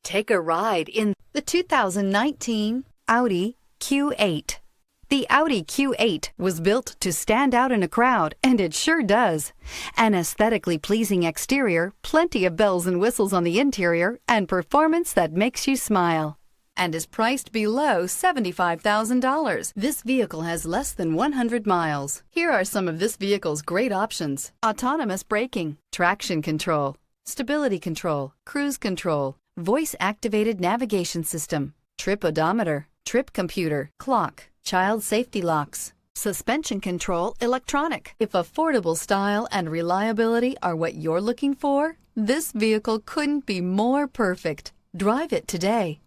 Take a ride in the 2019 Audi Q8. The Audi Q8 was built to stand out in a crowd, and it sure does. An aesthetically pleasing exterior, plenty of bells and whistles on the interior, and performance that makes you smile. And is priced below $75,000. This vehicle has less than 100 miles. Here are some of this vehicle's great options: autonomous braking, traction control, stability control, cruise control, voice-activated navigation system, trip odometer, trip computer, clock, child safety locks, suspension control electronic. If affordable style and reliability are what you're looking for, this vehicle couldn't be more perfect. Drive it today.